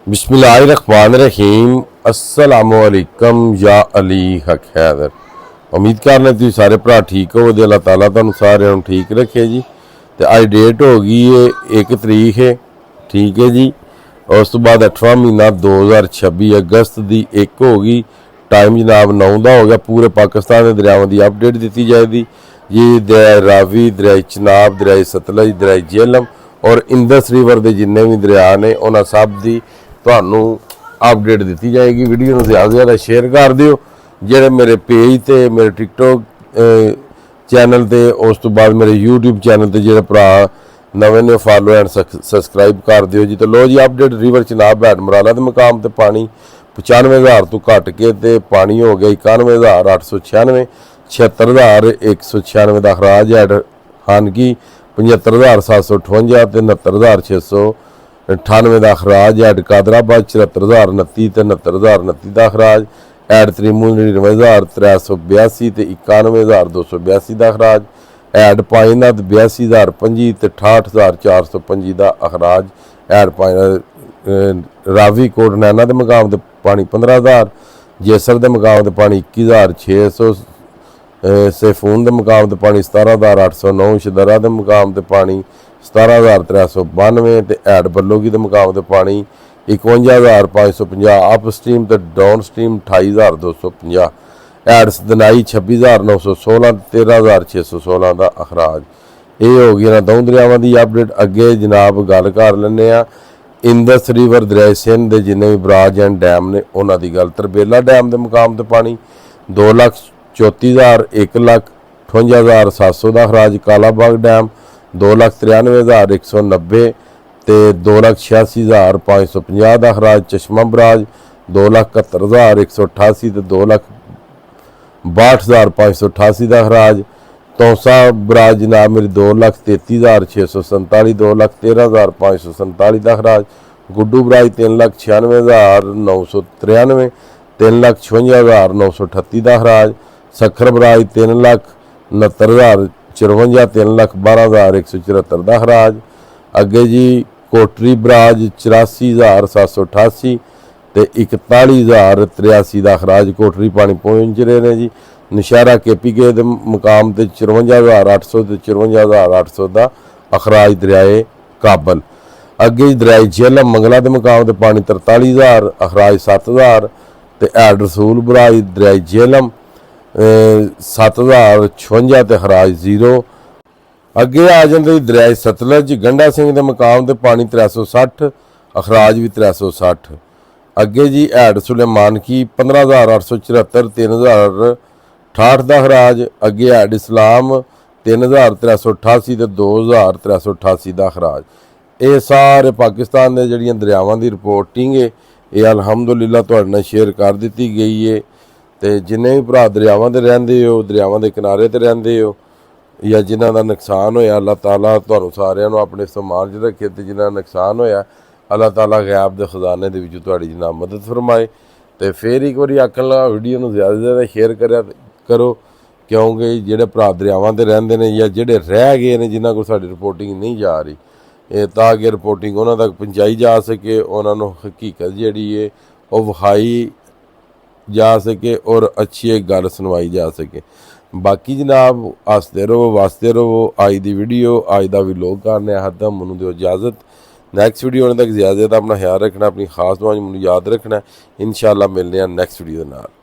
बिस्मिल्लाहिर्रहमानिर्रहीम अस्सलामुअलैकुम या अली हक हैदर। उम्मीद करने तुम सारे भरा ठीक हो। अल्लाह ताला तुहानू सारिਆਂ ਨੂੰ ठीक रखे जी। तो अज डेट हो गई है 1 तरीक है, ठीक है जी। और उस तो बाद 8वां महीना 2026 अगस्त की 1 हो गई। टाइम जनाब 9 का हो गया। पूरे पाकिस्तान के दरियावां की अपडेट दी जाएगी जी। दरिया रावी, दरिया चनाब, दरिया सतलज, दरिया झेलम और इंदस रिवर के जिन्ने भी दरिया ने उन्होंने सब की ਤੁਹਾਨੂੰ अपडेट दी जाएगी। वीडियो में ज़्यादा से ज़्यादा शेयर कर दियो। ਜਿਹੜੇ मेरे पेज ਤੇ मेरे टिकटॉक चैनल ਤੇ उस तो बाद मेरे यूट्यूब चैनल ਤੇ ਜਿਹੜੇ ਭਰਾ नवे ने फॉलो एंड सबसक्राइब कर दियो जी। तो लो जी update river Chenab head Marala के मुकाम पर पानी 95,000 तो घट के ते पानी हो गया 91,896, 76,196 का खराज हैड हानकी 75,758 ते 69,698 का खराज हैड कादराबाद 74,029 ते 69,029 का खराज हैड त्रिमू 99,382 ते 91,282 का खराज हैड पाइनात 82,025 ते 68,425 का अखराज हैड रावी कोट नैना के मुकाम पर पानी 15,000, जैसर के मुकाम पर पानी 21,600, सेफून के मुकाम पर पानी 17,809, शदरा के मुकाम पर पानी 17,392 ते हैड बल्लोगी के मुकाम पर पानी 51,550, अप स्ट्रीम तो डाउन स्ट्रीम 28,250, हैड सदनाई 26,916, 13,616 का अखराज। ये हो गया ना दो दरियावां की अपडेट। अगे जनाब गल कर लें इंदस रिवर दरिया सिंध के जिन्ने भी बराज एंड डैम ने उन्हों की गल। तरबेला डैम के मुकाम पर पानी 2,34,000, 1,58,700 का खराज। कालाबाग डैम 2,93,190 ते 2,86,550 का खराज। चश्मा बराज 2,71,188 ते 2,62,588 का खराज। तौसा बराज जनाब मेरी 2,33,647, 2,13,547 का खराज। गुड्डू बराज 3,96,993, 3,56,938 का खराज। सखर बराज 3,69,054, 3,12,174 का खराज। अगे जी कोटरी बराज 84,788 ते 41,083 का खराज। कोटरी पानी पहुँच रहे हैं जी। नशहरा KPK के मुकाम पर 54,800 ते 54,800 का अखराज दरियाए काबल। अगे दरियाए झेलम मंगला के मुकाम पर पानी 43,000, अखराज 7,000 ते हैड रसूल बराज दरियाए झेलम 7,056 ते खराज 0। अगे आ जाते दरियाए सतलज गंडा सिंह के मुकाम पर पानी 360, अखराज भी 360। अगे जी हैड सुलेमान की 15,874, 3,068 का खराज। अगे हैड इस्लाम 3,388 ते 2,388 का खराज। ये सारे पाकिस्तान के जड़ियाँ दरियावां की रिपोर्टिंग है ये अलहमदुलिल्लाह तुहाडे नाल शेयर कर दी गई है। तो जिन्हें भी भरा दरियावां ते रहिंदे हो, दरियावां के किनारे ते रहिंदे हो या जिन्हां दा नुकसान होया अल्लाह ताला तुहानू सारिਆਂ ਨੂੰ अपने समान च रखे। तो जिन्हां दा नुकसान होया अल्लाह ताला गैब के खजाने दे विच तुहाडी जनाब मदद फरमाए। तो फिर एक बार आखन लगा वीडियो में ज़्यादा से ज़्यादा शेयर करो क्योंकि जोड़े भरा दरियावां ते रहिंदे ने या जोड़े रह गए ने जिन्हां कोल साडी रिपोर्टिंग नहीं जा रही ताकि रिपोर्टिंग उन्हां तक पहुँचाई जा सके, उन्होंने हकीकत जिहड़ी है वो विखाई जा सके और अच्छी एक गल सुनवाई जा सके। बाकी जनाब हसते रहो वसते रहो। अज की वीडियो अज का व्लॉग करने हद मैनू दो इजाजत। नैक्सट वीडियो आने तक ज़्यादा अपना ख्याल रखना, अपनी खास दुआ मैनू याद रखना। इंशाअल्लाह मिलने नैक्सट वीडियो के नाल।